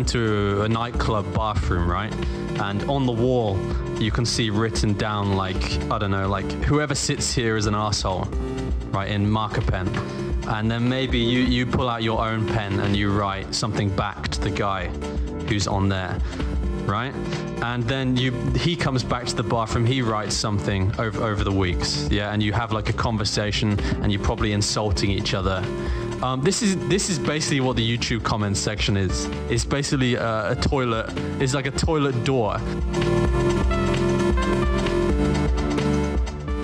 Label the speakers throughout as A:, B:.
A: into a nightclub bathroom, right? And on the wall, you can see written down like, I don't know, like whoever sits here is an asshole, right, in marker pen. And then maybe you pull out your own pen and you write something back to the guy who's on there, right? And then he comes back to the bathroom, he writes something over the weeks, yeah, and you have like a conversation and you're probably insulting each other. This is basically what the YouTube comments section is. It's basically a toilet. It's like a toilet door.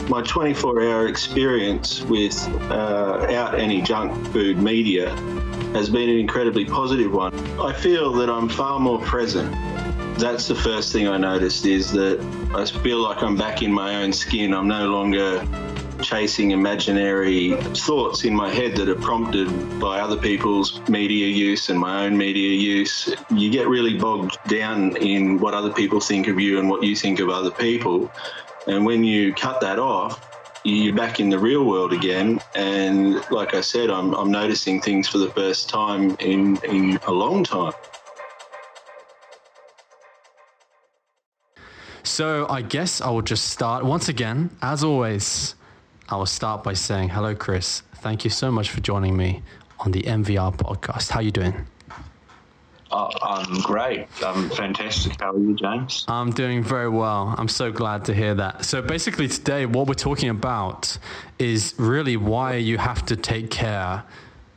B: My 24-hour experience without any junk food media has been an incredibly positive one. I feel that I'm far more present. That's the first thing I noticed, is that I feel like I'm back in my own skin. I'm no longer chasing imaginary thoughts in my head that are prompted by other people's media use and my own media use. You get really bogged down in what other people think of you and what you think of other people. And when you cut that off, you're back in the real world again. And like I said, I'm noticing things for the first time in a long time.
A: So I guess I will just start once again, as always. I will start by saying, hello, Chris. Thank you so much for joining me on the MvR podcast. How are you doing?
B: I'm great. I'm fantastic. How are you, James?
A: I'm doing very well. I'm so glad to hear that. So basically today, what we're talking about is really why you have to take care,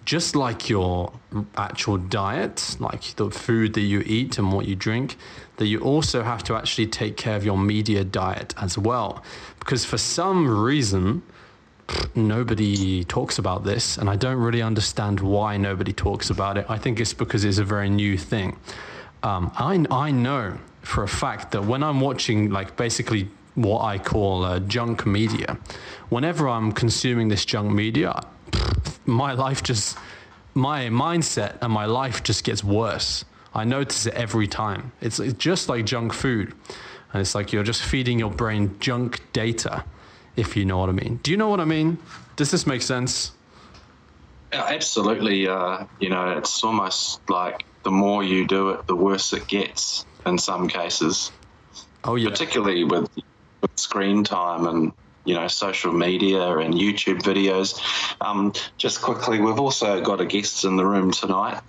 A: just like your actual diet, like the food that you eat and what you drink, that you also have to actually take care of your media diet as well. Because for some reason, nobody talks about this, and I don't really understand why nobody talks about it. I think it's because it's a very new thing. I know for a fact that when I'm watching like basically what I call junk media, whenever I'm consuming this junk media, my mindset and my life just gets worse. I notice it every time. It's just like junk food. And it's like you're just feeding your brain junk data, if you know what I mean. Do you know what I mean? Does this make sense?
C: Yeah, absolutely. It's almost like the more you do it, the worse it gets in some cases.
A: Oh, yeah.
C: Particularly with screen time and, social media and YouTube videos. Just quickly, we've also got a guest in the room tonight.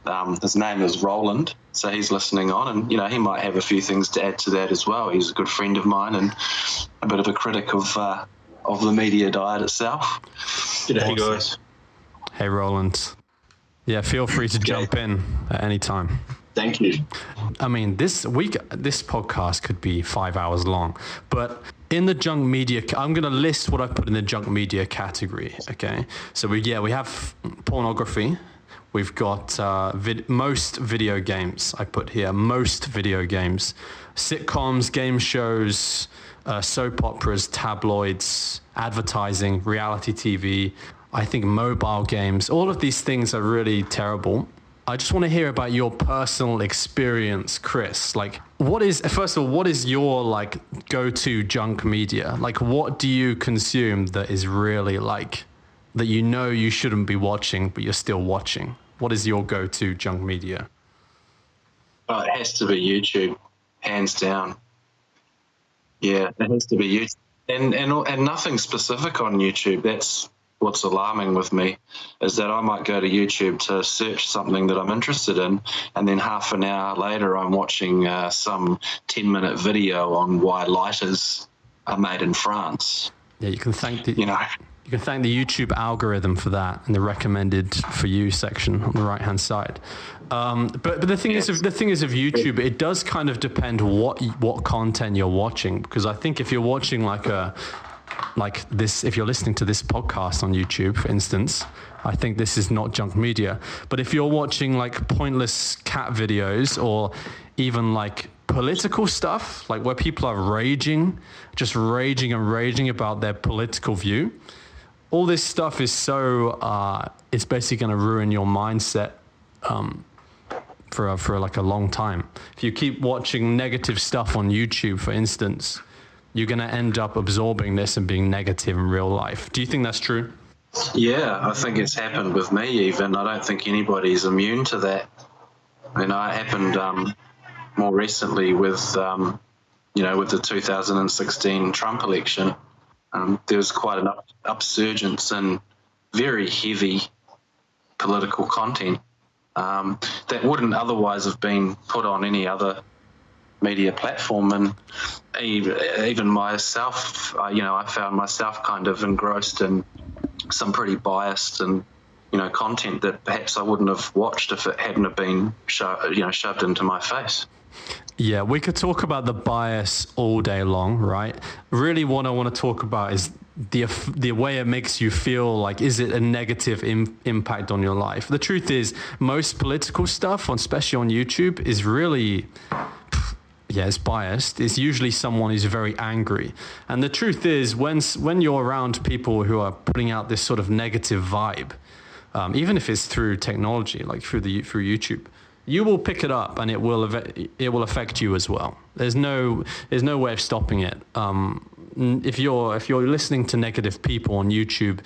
C: His name is Roland, so he's listening on, and, he might have a few things to add to that as well. He's a good friend of mine and a bit of a critic of the media diet itself.
B: G'day, guys.
A: Hey, Roland. Yeah, feel free to jump in at any time.
B: Thank you.
A: I mean, this podcast could be 5 hours long, but in the junk media, I'm going to list what I've put in the junk media category, okay? So we have pornography. We've got most video games, I put here, most video games. Sitcoms, game shows, soap operas, tabloids, advertising, reality TV. I think mobile games, all of these things are really terrible. I just want to hear about your personal experience, Chris. Like, first of all, what is your like go-to junk media? Like, what do you consume that is really like, that you shouldn't be watching, but you're still watching? What is your go-to junk media?
C: It has to be YouTube, hands down. Yeah, it has to be YouTube. And nothing specific on YouTube. That's what's alarming with me, is that I might go to YouTube to search something that I'm interested in, and then half an hour later I'm watching some 10-minute video on why lighters are made in France.
A: Yeah, you can thank the YouTube algorithm for that in the recommended for you section on the right-hand side. But the thing is of YouTube, it does kind of depend what content you're watching, because I think if you're watching if you're listening to this podcast on YouTube, for instance, I think this is not junk media. But if you're watching like pointless cat videos, or even like political stuff, like where people are raging about their political view, all this stuff is it's basically going to ruin your mindset for like a long time. If you keep watching negative stuff on YouTube, for instance, you're going to end up absorbing this and being negative in real life. Do you think that's true?
C: Yeah, I think it's happened with me even. I don't think anybody's immune to that. It happened more recently with, with the 2016 Trump election. There was quite an upsurgence in very heavy political content that wouldn't otherwise have been put on any other media platform. And even myself, I found myself kind of engrossed in some pretty biased and content that perhaps I wouldn't have watched if it hadn't have been shoved into my face.
A: Yeah, we could talk about the bias all day long, right? Really, what I want to talk about is the way it makes you feel. Like, is it a negative impact on your life? The truth is, most political stuff, especially on YouTube, is really, it's biased. It's usually someone who's very angry. And the truth is, when you're around people who are putting out this sort of negative vibe, even if it's through technology, like through YouTube, you will pick it up, and it will affect you as well. There's no way of stopping it. If you're listening to negative people on YouTube,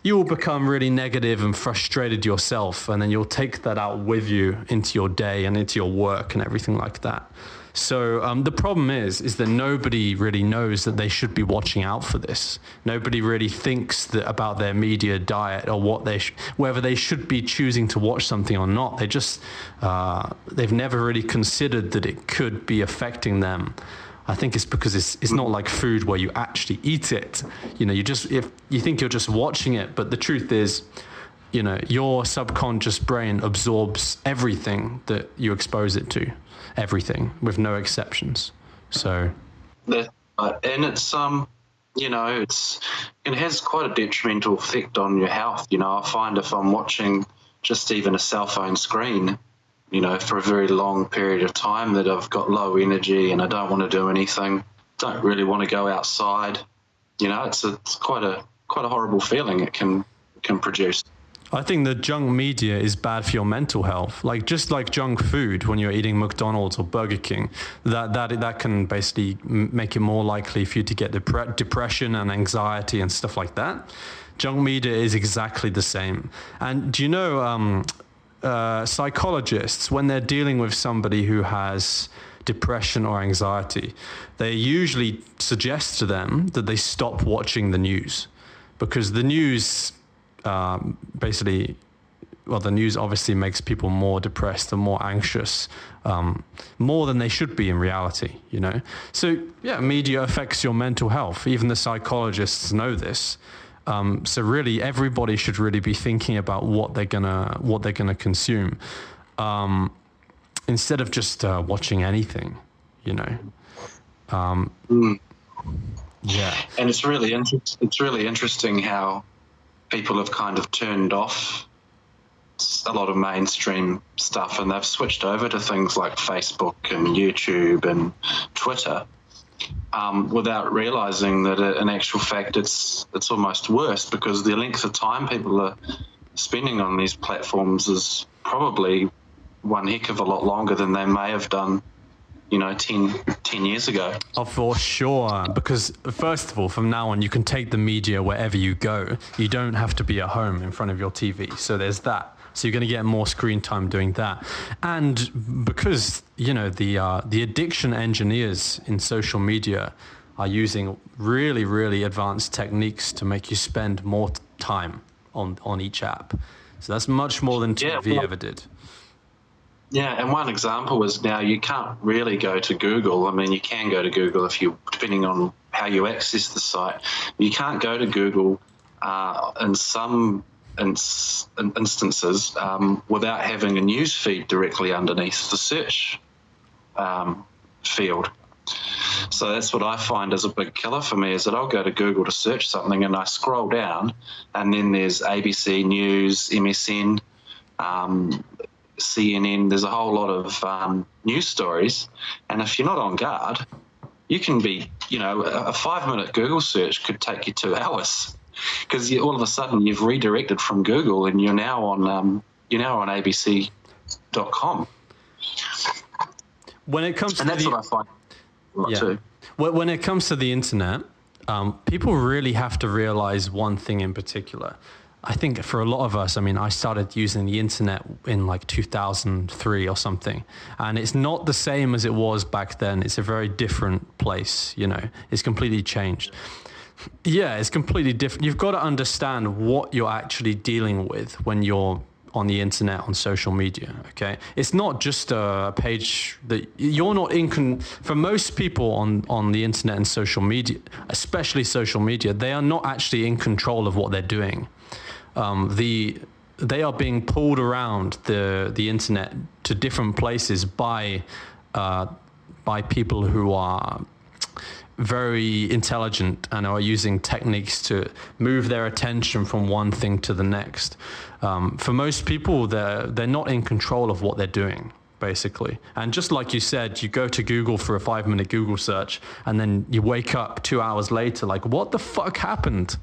A: you will become really negative and frustrated yourself, and then you'll take that out with you into your day and into your work and everything like that. So the problem is that nobody really knows that they should be watching out for this. Nobody really thinks about their media diet or whether they should be choosing to watch something or not. They just they've never really considered that it could be affecting them. I think it's because it's not like food where you actually eat it. If you think you're just watching it, but the truth is, your subconscious brain absorbs everything that you expose it to. Everything, with no exceptions. So,
C: and it's it has quite a detrimental effect on your health. I find if I'm watching just even a cell phone screen, for a very long period of time, that I've got low energy and I don't want to do anything, don't really want to go outside. It's quite a horrible feeling it can produce.
A: I think the junk media is bad for your mental health. Just like junk food, when you're eating McDonald's or Burger King, that can basically make it more likely for you to get depression and anxiety and stuff like that. Junk media is exactly the same. And do you know, psychologists, when they're dealing with somebody who has depression or anxiety, they usually suggest to them that they stop watching the news, because the news the news obviously makes people more depressed and more anxious, more than they should be in reality, So media affects your mental health. Even the psychologists know this. So really, everybody should really be thinking about what they're gonna consume, instead of just watching anything, Yeah.
C: And it's really interesting how people have kind of turned off a lot of mainstream stuff, and they've switched over to things like Facebook and YouTube and Twitter, without realizing that in actual fact it's almost worse, because the length of time people are spending on these platforms is probably one heck of a lot longer than they may have done 10 years ago.
A: Oh, for sure. Because first of all, from now on, you can take the media wherever you go. You don't have to be at home in front of your TV. So there's that. So you're going to get more screen time doing that. And because, the addiction engineers in social media are using really, really advanced techniques to make you spend more time on each app. So that's much more than TV ever did.
C: Yeah, and one example is now you can't really go to Google. I mean, you can go to Google depending on how you access the site. You can't go to Google in some instances without having a news feed directly underneath the search field. So that's what I find is a big killer for me, is that I'll go to Google to search something and I scroll down, and then there's ABC News, MSN, CNN, there's a whole lot of news stories, and if you're not on guard, you can be, a 5-minute Google search could take you 2 hours, because all of a sudden you've redirected from Google and you're now on abc.com.
A: When it comes to
C: that's what I find too.
A: When it comes to the internet, people really have to realize one thing in particular. I think for a lot of us, I mean, I started using the internet in like 2003 or something, and it's not the same as it was back then. It's a very different place, you know, it's completely changed. Yeah, it's completely different. You've got to understand what you're actually dealing with when you're on the internet, on social media, okay? It's not just a page that you're not for most people on the internet and social media, especially social media, they are not actually in control of what they're doing. They are being pulled around the internet to different places by people who are very intelligent and are using techniques to move their attention from one thing to the next. For most people, they're not in control of what they're doing, basically. And just like you said, you go to Google for a 5-minute Google search, and then you wake up 2 hours later, like, what the fuck happened?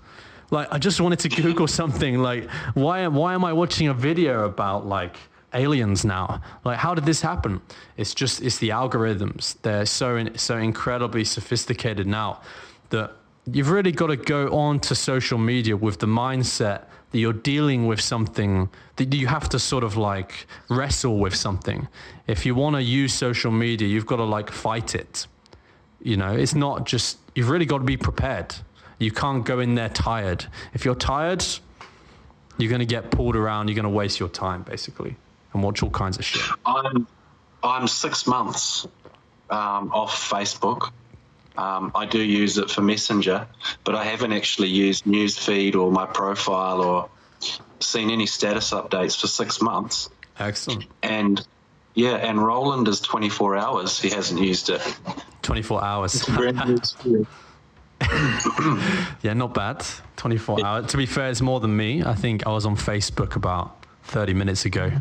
A: Like, I just wanted to Google something. Like, why am I watching a video about like aliens now? Like, how did this happen? It's the algorithms. They're so incredibly sophisticated now that you've really got to go on to social media with the mindset that you're dealing with something, that you have to sort of like wrestle with something. If you want to use social media, you've got to like fight it. You know, it's not just, you've really got to be prepared. You can't go in there tired. If you're tired, you're going to get pulled around. You're going to waste your time, basically, and watch all kinds of shit.
C: I'm 6 months off Facebook. I do use it for Messenger, but I haven't actually used Newsfeed or my profile or seen any status updates for 6 months.
A: Excellent.
C: And Roland is 24 hours. He hasn't used it.
A: 24 hours. Yeah, not bad. 24 hours. To be fair, it's more than me. I think I was on Facebook about 30 minutes ago.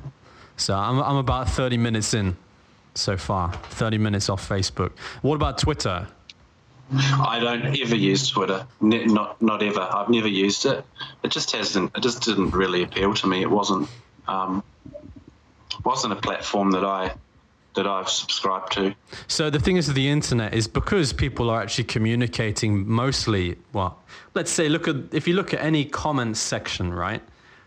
A: So I'm about 30 minutes in so far. 30 minutes off Facebook. What about Twitter?
C: I don't ever use Twitter. Not ever. I've never used it. It just didn't really appeal to me. It wasn't a platform that I've subscribed to.
A: So the thing is with the internet is because people are actually communicating mostly, well, let's say if you look at any comments section, right?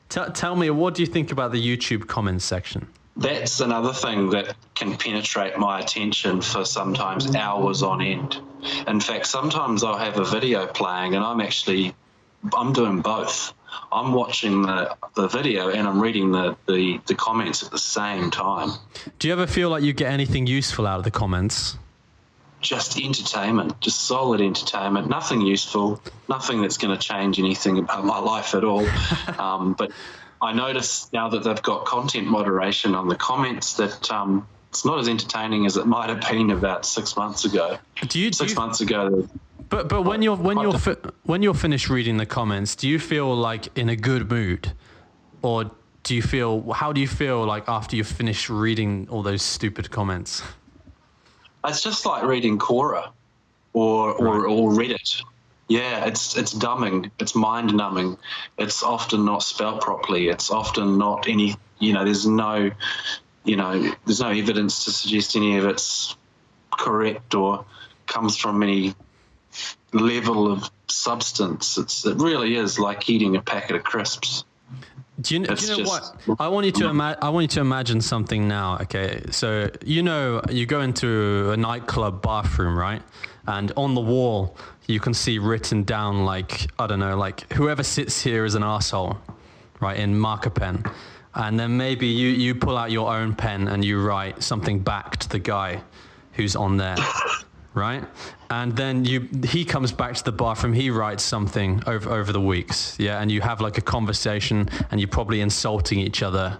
A: Tell me, what do you think about the YouTube comments section?
C: That's another thing that can penetrate my attention for sometimes hours on end. In fact, sometimes I'll have a video playing and I'm doing both. I'm watching the video and I'm reading the comments at the same time.
A: Do you ever feel like you get anything useful out of the comments?
C: Just entertainment, just solid entertainment, nothing useful, nothing that's going to change anything about my life at all. But I notice now that they've got content moderation on the comments that it's not as entertaining as it might have been about 6 months ago. 6 months ago.
A: But when you're finished reading the comments, do you feel like in a good mood, or how do you feel like after you've finished reading all those stupid comments?
C: It's just like reading Quora or Reddit. Yeah, it's dumbing. It's mind numbing. It's often not spelled properly. It's often not any. There's no evidence to suggest any of it's correct or comes from any level of substance. It really is like eating a packet of crisps.
A: Do you know what? I want you to imagine something now, okay? So, you go into a nightclub bathroom, right? And on the wall, you can see written down like whoever sits here is an asshole, right? In marker pen. And then maybe you pull out your own pen and you write something back to the guy who's on there. Right? And then he comes back to the bathroom, he writes something over the weeks, yeah, and you have like a conversation and you're probably insulting each other.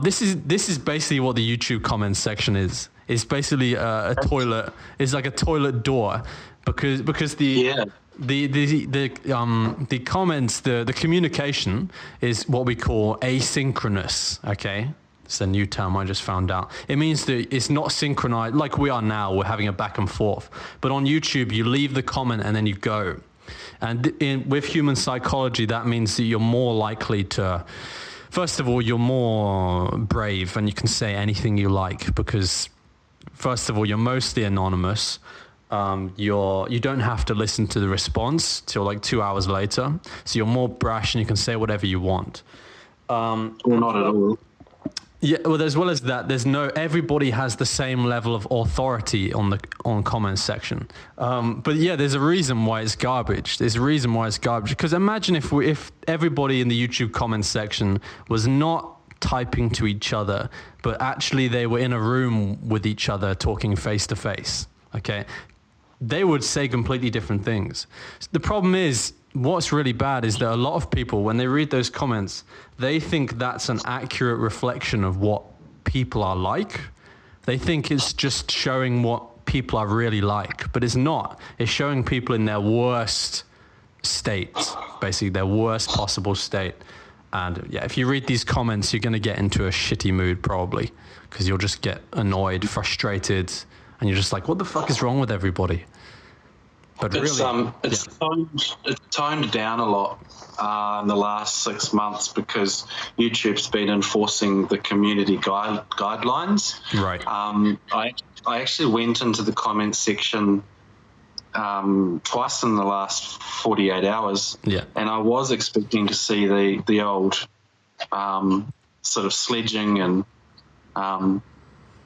A: This is basically what the YouTube comments section is. It's basically a toilet. It's like a toilet door because the comments, the communication is what we call asynchronous, okay? It's a new term I just found out. It means that it's not synchronized like we are now. We're having a back and forth. But on YouTube, you leave the comment and then you go. And with human psychology, that means that you're more likely to, first of all, you're more brave and you can say anything you like because, first of all, you're mostly anonymous. you don't have to listen to the response till like 2 hours later. So you're more brash and you can say whatever you want.
C: Or not at all.
A: Yeah, well, as well as that, everybody has the same level of authority on comments section. But yeah, there's a reason why it's garbage. Because imagine if everybody in the YouTube comments section was not typing to each other, but actually they were in a room with each other talking face to face. Okay, they would say completely different things. The problem is, what's really bad is that a lot of people, when they read those comments, they think that's an accurate reflection of what people are like. They think it's just showing what people are really like, but it's not. It's showing people in their worst state, basically their worst possible state. And yeah, if you read these comments, you're going to get into a shitty mood probably, because you'll just get annoyed, frustrated, and you're just like, what the fuck is wrong with everybody? But
C: it's toned down a lot in the last 6 months because YouTube's been enforcing the community guidelines.
A: Right.
C: I actually went into the comments section twice in the last 48 hours.
A: Yeah.
C: And I was expecting to see the old sort of sledging and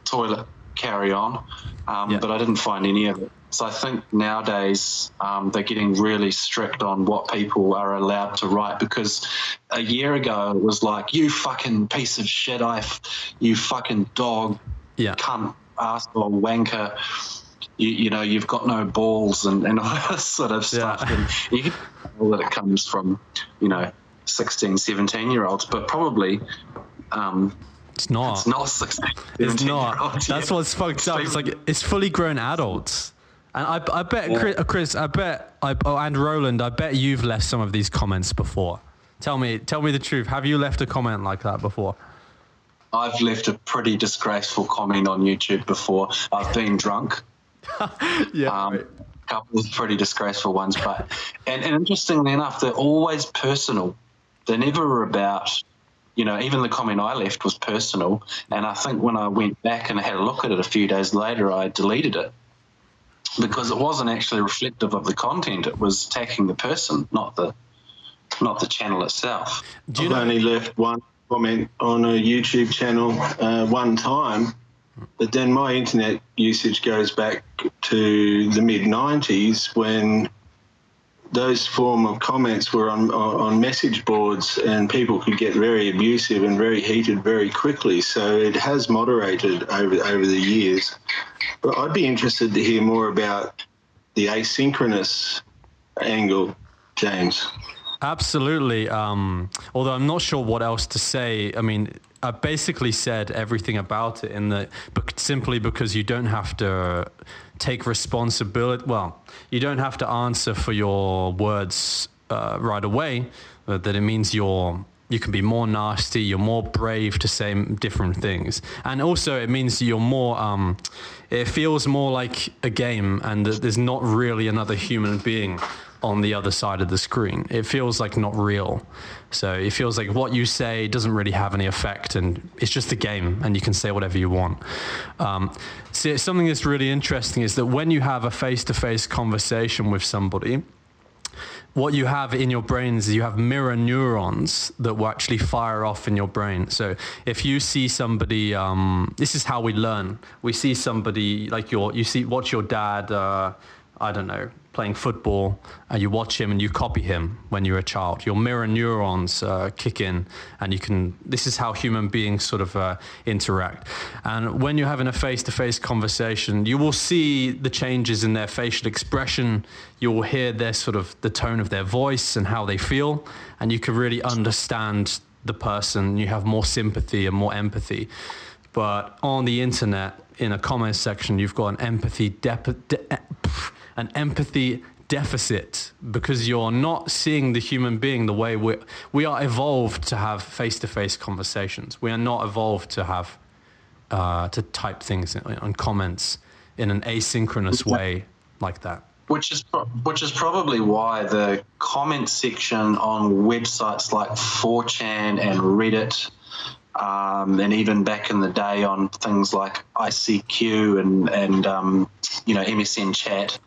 C: toilet carry on, but I didn't find any of it. So I think nowadays they're getting really strict on what people are allowed to write, because a year ago it was like, you fucking piece of shit, you fucking dog, cunt, arsehole, wanker, you know, you've got no balls and all that sort of stuff. And you can tell that it comes from, 16, 17-year-olds, but probably...
A: It's not.
C: It's not 16.
A: It's not. That's what's fucked up. It's like, it's fully grown adults. And I bet, Chris, and Roland, I bet you've left some of these comments before. Tell me the truth. Have you left a comment like that before?
C: I've left a pretty disgraceful comment on YouTube before. I've been drunk.
A: Yeah.
C: A couple of pretty disgraceful ones, but and interestingly enough, they're always personal. They're never about, even the comment I left was personal. And I think when I went back and had a look at it a few days later, I deleted it, because it wasn't actually reflective of the content. It was attacking the person, not the channel itself.
B: I've only left one comment on a YouTube channel one time, but then my internet usage goes back to the mid-90s when those form of comments were on message boards, and people could get very abusive and very heated very quickly. So it has moderated over the years. But I'd be interested to hear more about the asynchronous angle, James.
A: Absolutely. Although I'm not sure what else to say. I mean, I basically said everything about it but simply because you don't have to take responsibility. Well, you don't have to answer for your words right away. That it means you can be more nasty. You're more brave to say different things, and also it means you're more. It feels more like a game, and that there's not really another human being on the other side of the screen. It feels like not real. So it feels like what you say doesn't really have any effect, and it's just a game and you can say whatever you want. See, something that's really interesting is that when you have a face-to-face conversation with somebody, what you have in your brain is you have mirror neurons that will actually fire off in your brain. So if you see somebody, this is how we learn. We see somebody like watch your dad, I don't know, playing football, and you watch him and you copy him when you're a child. Your mirror neurons kick in, and this is how human beings sort of interact. And when you're having a face-to-face conversation, you will see the changes in their facial expression. You will hear the tone of their voice and how they feel, and you can really understand the person. You have more sympathy and more empathy. But on the internet, in a comment section, you've got an empathy deficit, because you're not seeing the human being the way we are evolved to have face-to-face conversations. We are not evolved to have to type things on comments in an asynchronous way like that.
C: Which is probably why the comment section on websites like 4chan and Reddit and even back in the day on things like ICQ and MSN chat,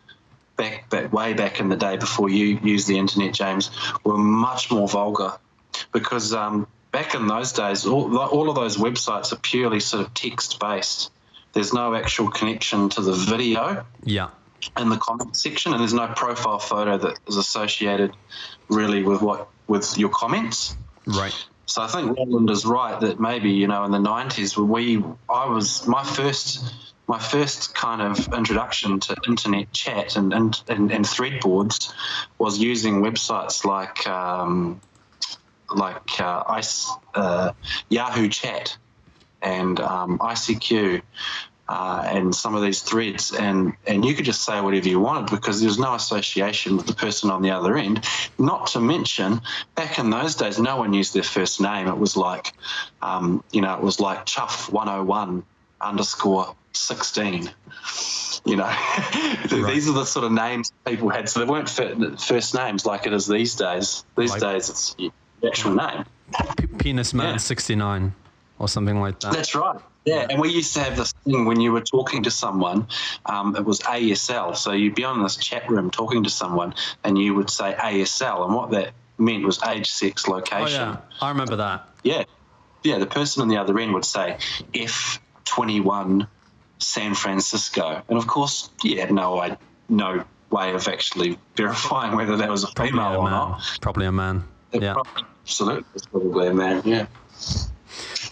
C: way back in the day before you used the internet, James, were much more vulgar, because back in those days, all of those websites are purely sort of text-based. There's no actual connection to the video in the comment section, and there's no profile photo that is associated really with your comments.
A: Right.
C: So I think Roland is right that maybe, in the 90s, my first kind of introduction to internet chat and thread boards was using websites like Yahoo Chat and ICQ and some of these threads, and you could just say whatever you wanted because there's no association with the person on the other end. Not to mention, back in those days, no one used their first name. It was like, Chuff 101 _16. These are the sort of names people had. So they weren't first names like it is these days. These days, it's the actual name.
A: Penis Man 69 or something like that.
C: That's right. Yeah, and we used to have this thing when you were talking to someone, it was ASL. So you'd be on this chat room talking to someone and you would say ASL, and what that meant was age, sex, location.
A: Oh, yeah, I remember that.
C: Yeah, the person on the other end would say F21 San Francisco. And, of course, you had no way of actually verifying whether that was a female or not.
A: Probably a man, yeah.
C: Absolutely, it's probably a man, yeah.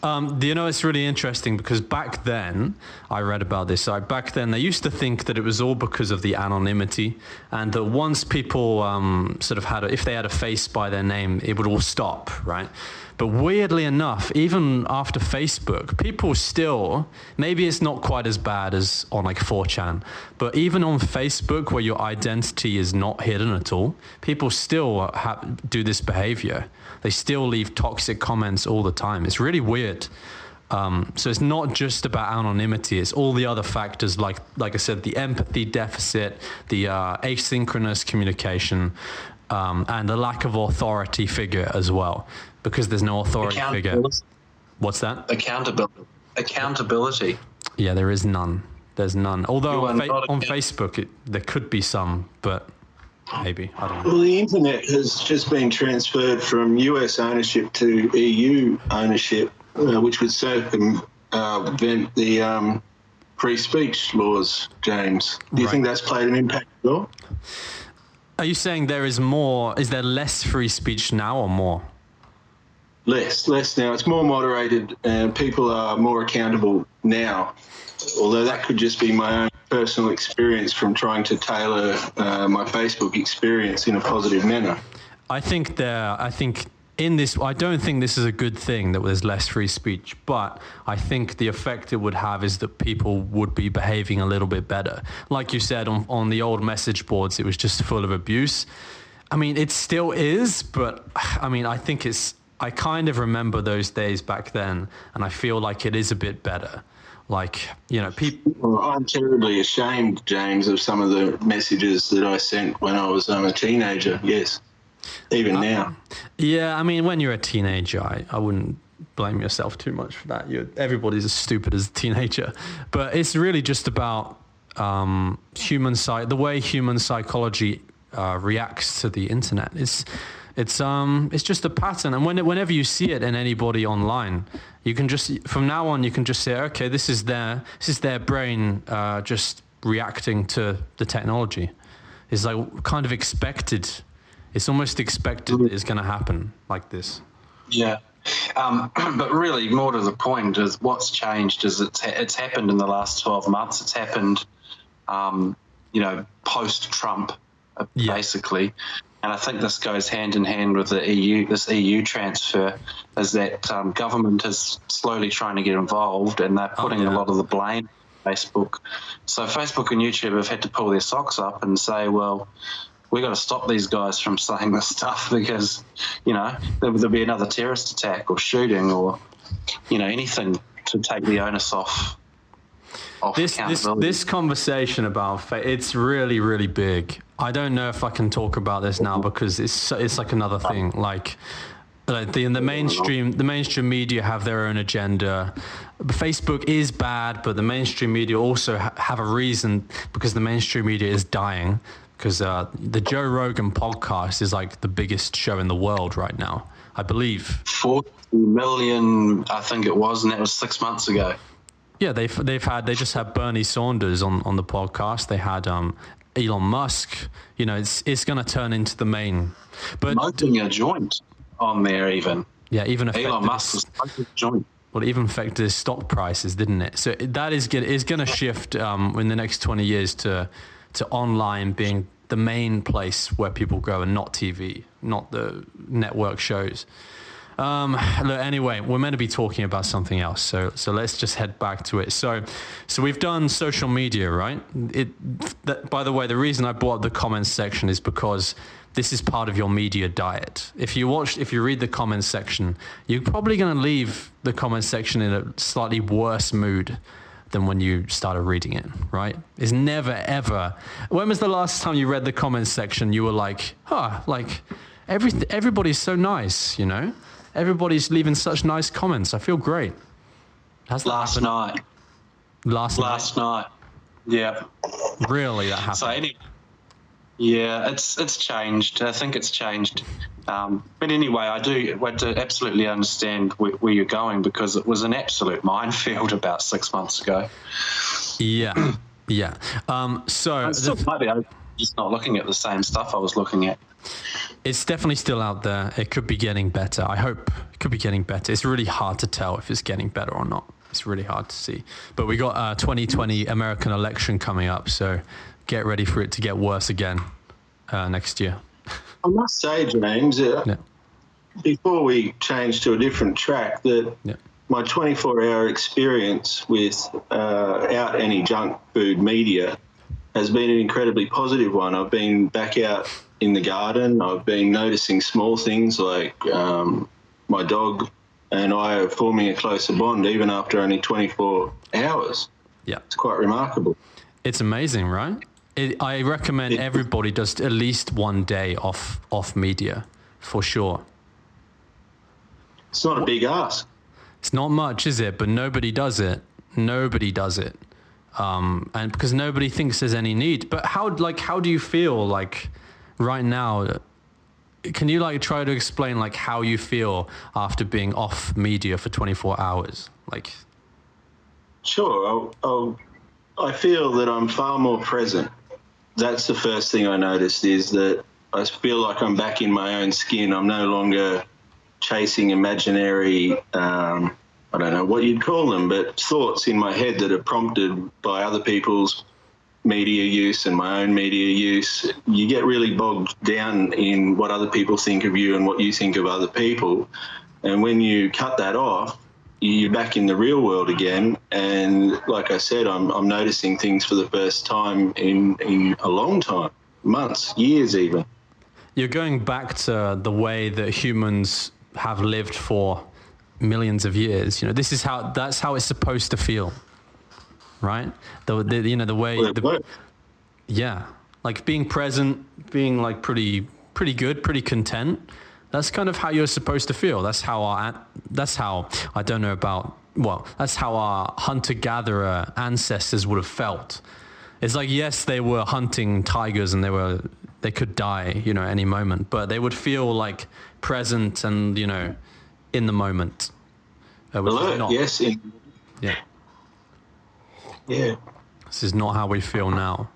A: It's really interesting because back then, I read about this, back then they used to think that it was all because of the anonymity, and that once people if they had a face by their name, it would all stop, right? But weirdly enough, even after Facebook, people still, maybe it's not quite as bad as on like 4chan, but even on Facebook where your identity is not hidden at all, people still do this behavior. They still leave toxic comments all the time. It's really weird. So it's not just about anonymity. It's all the other factors, like I said, the empathy deficit, the asynchronous communication, and the lack of authority figure as well, because there's no authority figure. What's that? Accountability. Yeah, there is none. There's none. Although on Facebook, there could be some, but maybe, I don't know.
B: Well, the internet has just been transferred from US ownership to EU ownership, which would circumvent the free speech laws, James. Do you think that's played an impact at all?
A: Are you saying is there less free speech now or more?
B: Less now. It's more moderated and people are more accountable now, although that could just be my own personal experience from trying to tailor my Facebook experience in a positive manner.
A: I don't think this is a good thing that there's less free speech, but I think the effect it would have is that people would be behaving a little bit better. Like you said, on the old message boards, it was just full of abuse. I mean, it still is, but I mean, I kind of remember those days back then, and I feel like it is a bit better. Like, people...
B: Well, I'm terribly ashamed, James, of some of the messages that I sent when I was a teenager, yes. Even now.
A: Yeah, I mean, when you're a teenager, I wouldn't blame yourself too much for that. Everybody's as stupid as a teenager. But it's really just about the way human psychology reacts to the internet. It's just a pattern. And whenever you see it in anybody online, you can just, from now on, you can just say, okay, this is their brain just reacting to the technology. It's like kind of expected. It's almost expected that it's going to happen like this. Yeah.
C: But really, more to the point, is what's changed is it's happened in the last 12 months. It's happened, post-Trump, basically. And I think this goes hand in hand with the EU. This EU transfer is that government is slowly trying to get involved, and they're putting a lot of the blame on Facebook. So Facebook and YouTube have had to pull their socks up and say, well, we got to stop these guys from saying this stuff because, there'll be another terrorist attack or shooting or, anything to take the onus off
A: this conversation about it's really, really big. I don't know if I can talk about this now because it's like another thing. Like, Like the mainstream media have their own agenda. Facebook is bad, but the mainstream media also have a reason, because the mainstream media is dying. Because the Joe Rogan podcast is like the biggest show in the world right now, I believe.
C: 40 million, I think it was, and that was 6 months ago.
A: Yeah, they just had Bernie Sanders on the podcast. They had Elon Musk. You know, it's going to turn into the main. But
C: smoking a joint on there, even.
A: Yeah, even affected
C: Elon Musk was smoking a joint.
A: Well, it even affected his stock prices, didn't it? So that is going to shift in the next 20 years to online being the main place where people go, and not TV, not the network shows. Look, anyway, we're meant to be talking about something else, so let's just head back to it. So we've done social media, right? By the way, the reason I brought up the comments section is because this is part of your media diet. If you read the comments section, you're probably going to leave the comments section in a slightly worse mood than when you started reading it, right? It's never, ever. When was the last time you read the comments section, you were like, everybody's so nice, you know? Everybody's leaving such nice comments. I feel great.
C: Last night. Last night. Yeah.
A: Really, that happened?
C: So anyway, yeah, it's changed. I think it's changed. But anyway, I do absolutely understand where you're going, because it was an absolute minefield about 6 months ago.
A: Yeah, yeah. So
C: maybe I'm just not looking at the same stuff I was looking at.
A: It's definitely still out there. It could be getting better. I hope it could be getting better. It's really hard to tell if it's getting better or not. It's really hard to see. But we got 2020 American election coming up, so get ready for it to get worse again next year.
B: I must say, James, before we change to a different track, that my 24-hour experience without any junk food media has been an incredibly positive one. I've been back out in the garden. I've been noticing small things like my dog and I are forming a closer bond even after only 24 hours. Yeah. It's quite remarkable.
A: It's amazing, right? I recommend everybody does at least one day off media, for sure.
B: It's not a big ask.
A: It's not much, is it? But nobody does it. Nobody does it. And because nobody thinks there's any need. But how do you feel like right now? Can you try to explain how you feel after being off media for 24 hours?
B: Sure. I feel that I'm far more present. That's the first thing I noticed, is that I feel like I'm back in my own skin. I'm no longer chasing imaginary, I don't know what you'd call them, but thoughts in my head that are prompted by other people's media use and my own media use. You get really bogged down in what other people think of you and what you think of other people. And when you cut that off, you're back in the real world again. And like I said, I'm noticing things for the first time in a long time, months, years even.
A: You're going back to the way that humans have lived for millions of years. That's how it's supposed to feel, right? The way, being present, being pretty good, pretty content. That's kind of how you're supposed to feel. That's how our hunter-gatherer ancestors would have felt. It's yes, they were hunting tigers and they could die, any moment, but they would feel present and, in the moment.
B: Alert, yes.
A: Yeah.
B: Yeah.
A: This is not how we feel now.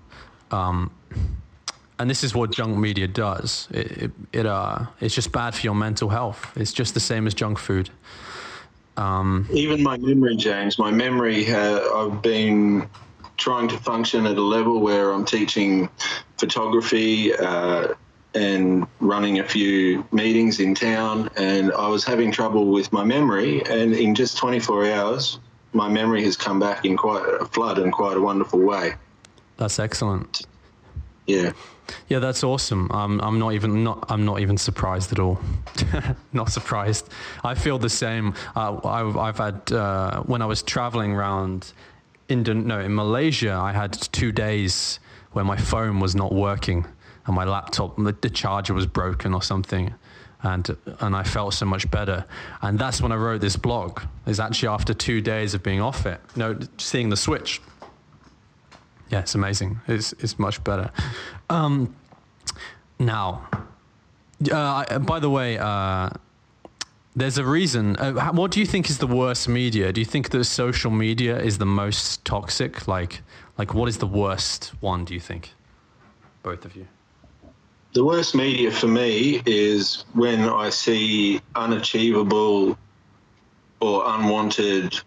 A: And this is what junk media does. It's just bad for your mental health. It's just the same as junk food.
B: Even my memory, James, I've been trying to function at a level where I'm teaching photography and running a few meetings in town, and I was having trouble with my memory, and in just 24 hours, my memory has come back in quite a flood and quite a wonderful way.
A: That's excellent.
B: Yeah.
A: Yeah, that's awesome. I'm not even surprised at all. Not surprised. I feel the same. I've had when I was traveling around in Malaysia, I had 2 days where my phone was not working and my laptop, the charger was broken or something. and I felt so much better. And that's when I wrote this blog. It's actually after 2 days of being off it, seeing the switch. Yeah, it's amazing. It's much better. Now, by the way, there's a reason. What do you think is the worst media? Do you think that social media is the most toxic? Like what is the worst one, do you think? Both of you.
B: The worst media for me is when I see unachievable or unwanted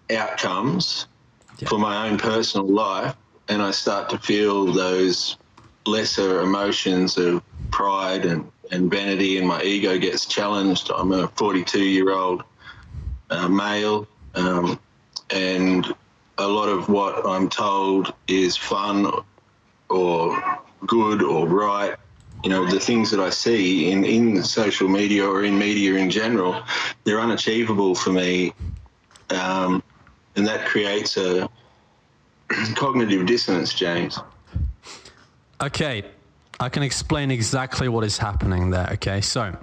B: outcomes for my own personal life, and I start to feel those lesser emotions of pride and vanity, and my ego gets challenged. I'm a 42-year-old male, and a lot of what I'm told is fun or good or right. The things that I see in social media or in media in general, they're unachievable for me, and that creates a cognitive dissonance, James.
A: Okay, I can explain exactly what is happening there. Okay, so,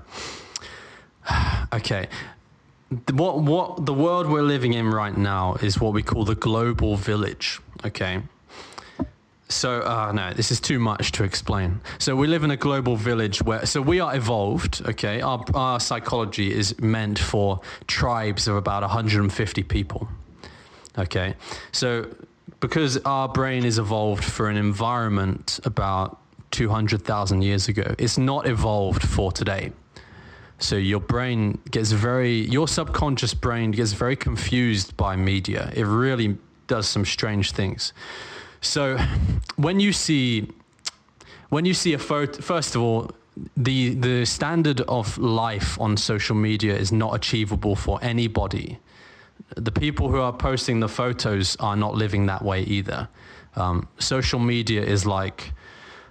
A: what the world we're living in right now is what we call the global village. Okay. So, no, this is too much to explain. So we live in a global village so we are evolved, okay? Our psychology is meant for tribes of about 150 people, okay? So because our brain is evolved for an environment about 200,000 years ago, it's not evolved for today. So your subconscious brain gets very confused by media. It really does some strange things. So when you see a photo, first of all, the standard of life on social media is not achievable for anybody. The people who are posting the photos are not living that way either. Social media is like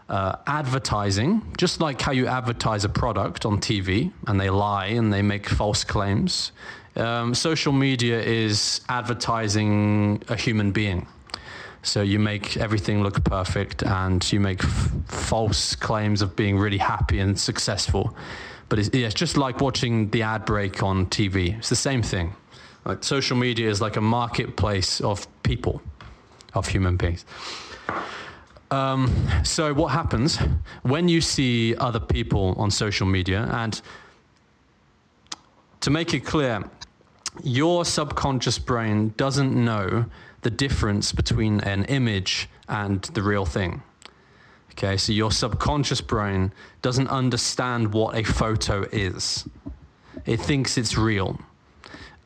A: advertising, just like how you advertise a product on TV and they lie and they make false claims. Social media is advertising a human being. So you make everything look perfect and you make false claims of being really happy and successful. But it's just like watching the ad break on TV. It's the same thing. Like social media is like a marketplace of people, of human beings. So what happens when you see other people on social media, and to make it clear, your subconscious brain doesn't know the difference between an image and the real thing. Okay, so your subconscious brain doesn't understand what a photo is. It thinks it's real,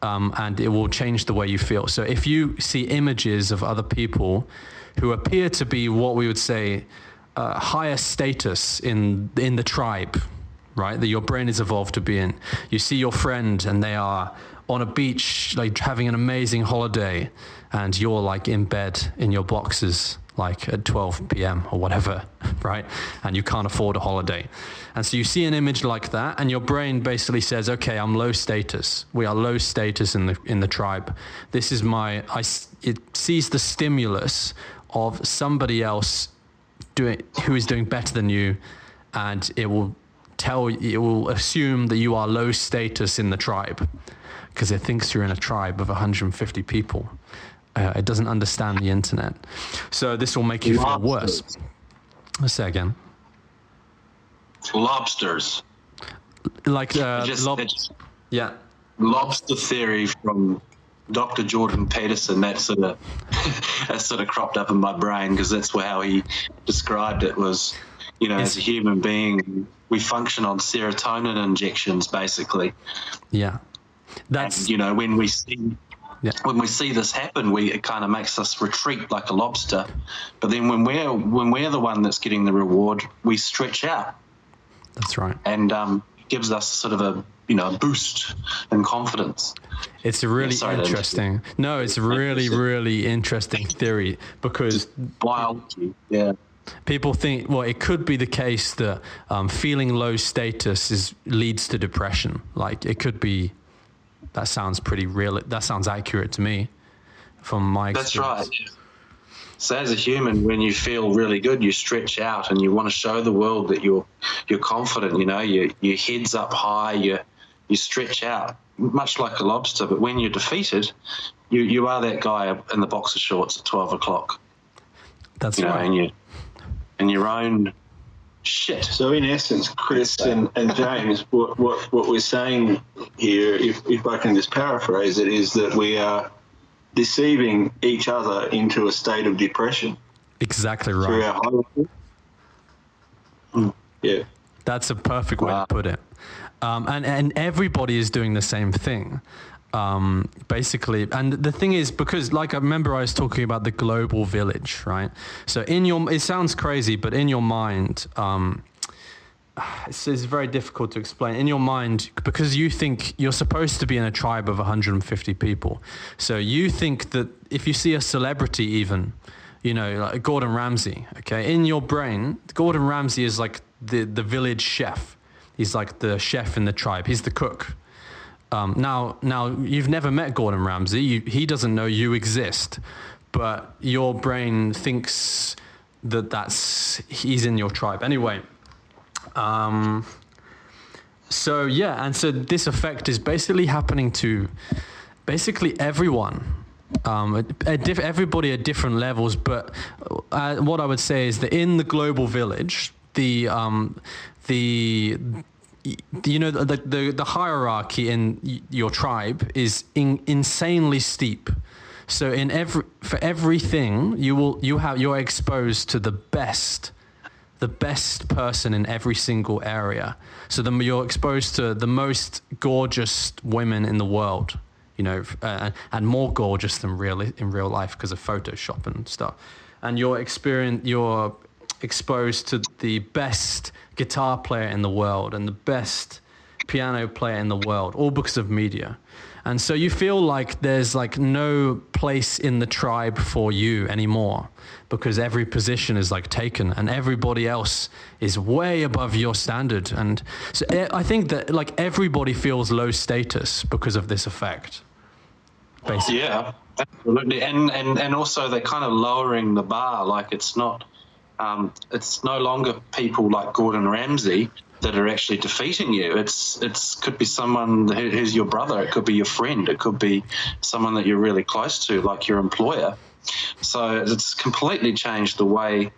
A: and it will change the way you feel. So if you see images of other people who appear to be what we would say higher status in the tribe, right, that your brain is evolved to be in. You see your friend and they are on a beach, like having an amazing holiday, and you're like in bed in your boxes, like at 12 p.m. or whatever, right? And you can't afford a holiday. And so you see an image like that, and your brain basically says, okay, I'm low status. We are low status in the tribe. This is it sees the stimulus of somebody else who is doing better than you, and it will assume that you are low status in the tribe, because it thinks you're in a tribe of 150 people. It doesn't understand the internet. So this will make you feel worse. Let's say again.
C: Lobsters.
A: Like yeah.
C: Lobster theory from Dr. Jordan Peterson. That sort of cropped up in my brain, because that's how he described it. Was, as a human being, we function on serotonin injections, basically.
A: Yeah. That's
C: when we see this happen, it kind of makes us retreat like a lobster. But then when we're the one that's getting the reward, we stretch out.
A: That's right.
C: And gives us sort of a boost in confidence.
A: It's a really interesting. No, it's a really, really interesting theory, because
C: biology. Yeah.
A: People think, well, it could be the case that feeling low status leads to depression. Like it could be. That sounds pretty real. That sounds accurate to me, from my experience.
C: That's right. So as a human, when you feel really good, you stretch out and you want to show the world that you're confident. You know, your head's up high, you stretch out, much like a lobster. But when you're defeated, you are that guy in the boxer shorts at 12 o'clock.
A: That's right.
C: And in your own shit.
B: So in essence, Chris and James, what we're saying here, if I can just paraphrase it, is that we are deceiving each other into a state of depression.
A: Exactly
B: Through
A: right.
B: our yeah.
A: That's a perfect way to put it. And everybody is doing the same thing, basically. And the thing is, because like I remember I was talking about the global village, right? So it sounds crazy, but in your mind, it's very difficult to explain. In your mind, because you think you're supposed to be in a tribe of 150 people. So you think that if you see a celebrity even, you know, like Gordon Ramsay, okay, in your brain, Gordon Ramsay is like the village chef. He's like the chef in the tribe. He's the cook. Now you've never met Gordon Ramsay. He doesn't know you exist, but your brain thinks that he's in your tribe. Anyway, so yeah, and so this effect is basically happening to basically everyone. Everybody at different levels, but what I would say is that in the global village, the hierarchy in your tribe is insanely steep. So for everything you're exposed to the best person in every single area. So you're exposed to the most gorgeous women in the world, you know, and more gorgeous than in real life because of Photoshop and stuff. And you're exposed to the best guitar player in the world and the best piano player in the world, all because of media. And so you feel like there's like no place in the tribe for you anymore because every position is like taken and everybody else is way above your standard. And so I think that like everybody feels low status because of this effect, basically.
C: Yeah, absolutely. And also they're kind of lowering the bar. Like it's no longer people like Gordon Ramsay that are actually defeating you. It's could be someone who's your brother. It could be your friend. It could be someone that you're really close to, like your employer. So it's completely changed the way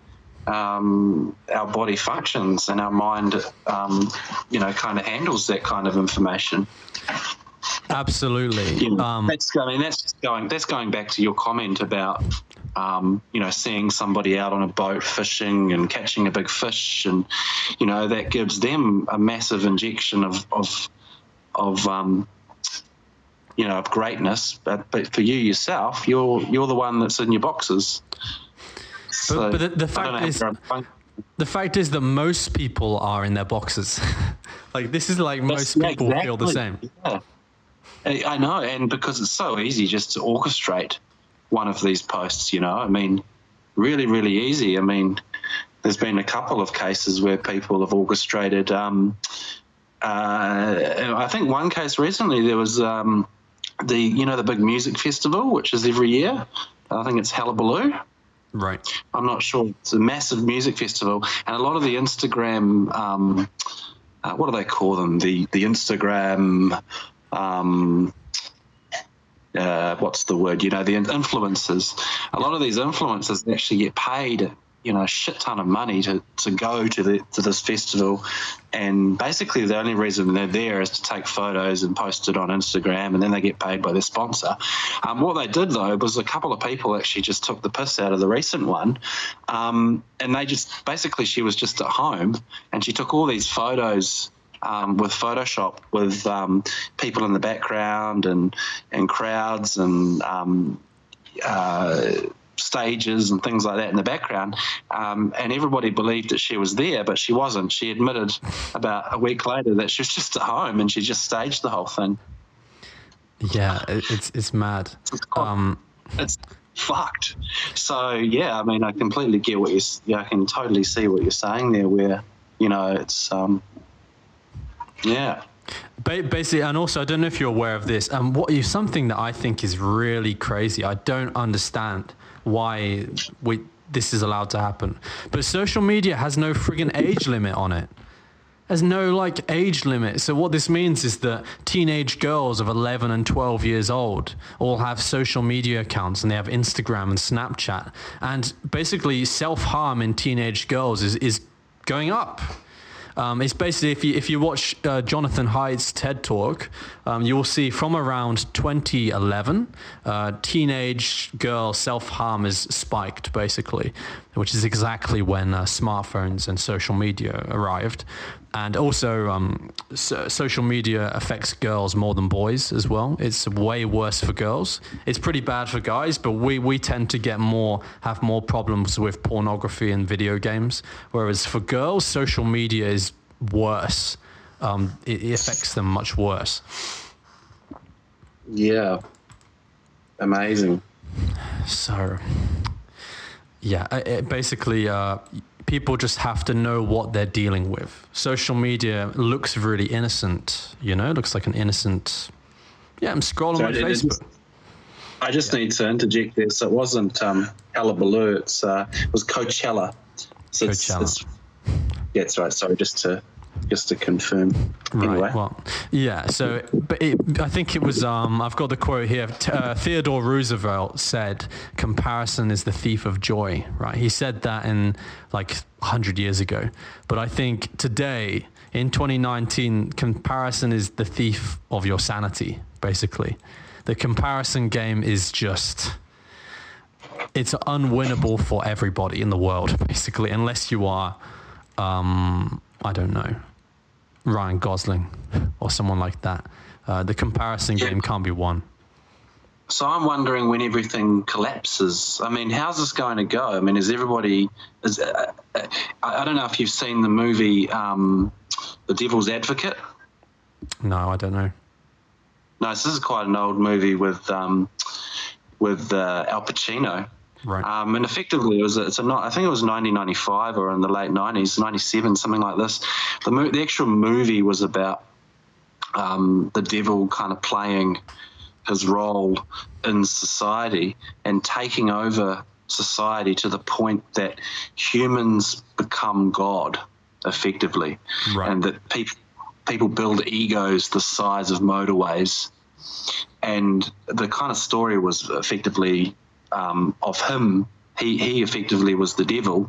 C: our body functions and our mind, kind of handles that kind of information.
A: Absolutely.
C: That's going back to your comment about seeing somebody out on a boat fishing and catching a big fish, and that gives them a massive injection of greatness. But for you yourself, you're the one that's in your boxes. So,
A: but the fact is that most people are in their boxes. Like this is like most people feel the same.
C: Yeah. I know, and because it's so easy just to orchestrate one of these posts, I mean, really, really easy. I mean, there's been a couple of cases where people have orchestrated. I think one case recently there was the big music festival, which is every year. I think it's Hullabaloo.
A: Right.
C: I'm not sure. It's a massive music festival, and a lot of the Instagram, what do they call them? The Instagram. What's the word? The influencers. A lot of these influencers actually get paid, a shit ton of money to go to this festival, and basically the only reason they're there is to take photos and post it on Instagram, and then they get paid by their sponsor. What they did though was a couple of people actually just took the piss out of the recent one, and they just basically she was just at home and she took all these photos. With Photoshop, with people in the background and crowds and stages and things like that in the background, and everybody believed that she was there, but she wasn't. She admitted about a week later that she was just at home and she just staged the whole thing.
A: Yeah, it's mad.
C: It's fucked. So yeah, I mean, I completely get what I can totally see what you're saying there. Where it's. Yeah.
A: Basically, and also, I don't know if you're aware of this, something that I think is really crazy. I don't understand why this is allowed to happen. But social media has no friggin' age limit on it. There's no like age limit. So what this means is that teenage girls of 11 and 12 years old all have social media accounts, and they have Instagram and Snapchat. And basically self-harm in teenage girls is going up. It's basically, if you watch Jonathan Haidt's TED Talk, you will see from around 2011, teenage girl self-harm is spiked, basically, which is exactly when smartphones and social media arrived. And also, social media affects girls more than boys as well. It's way worse for girls. It's pretty bad for guys, but we tend to have more problems with pornography and video games. Whereas for girls, social media is worse. It affects them much worse.
C: Yeah. Amazing.
A: So, yeah, basically, people just have to know what they're dealing with. Social media looks really innocent, looks like an innocent... Yeah, I'm scrolling my Facebook.
C: I just need to interject there. So it wasn't Hullabaloo, it was Coachella. So
A: Coachella.
C: That's right. Sorry, just to confirm.
A: Right.
C: Anyway.
A: Well, yeah. So, but I think it was. I've got the quote here. Theodore Roosevelt said, "Comparison is the thief of joy." Right. He said that in like 100 years ago. But I think today, in 2019, comparison is the thief of your sanity. Basically, the comparison game is it's unwinnable for everybody in the world. Basically, unless you are, I don't know, Ryan Gosling or someone like that. The comparison game can't be won.
C: So I'm wondering when everything collapses. I mean, how's this going to go? I mean, I don't know if you've seen the movie The Devil's Advocate.
A: No, I don't know.
C: No, so this is quite an old movie with Al Pacino.
A: Right.
C: And effectively, I think it was 1995 or in the late 90s, 97, something like this. The actual movie was about the devil kind of playing his role in society and taking over society to the point that humans become God, effectively.
A: Right.
C: And that people build egos the size of motorways. And the kind of story was effectively of him. He effectively was the devil,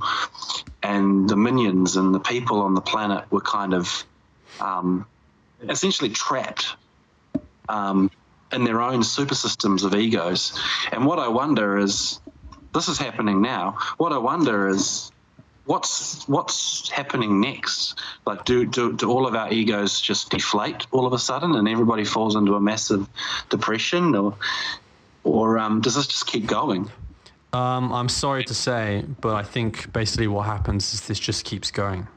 C: and the minions and the people on the planet were kind of essentially trapped in their own super systems of egos. And what I wonder is, this is happening now. What I wonder is, what's happening next? Like, do all of our egos just deflate all of a sudden, and everybody falls into a massive depression, or does this just keep going?
A: I'm sorry to say, but I think basically what happens is this just keeps going.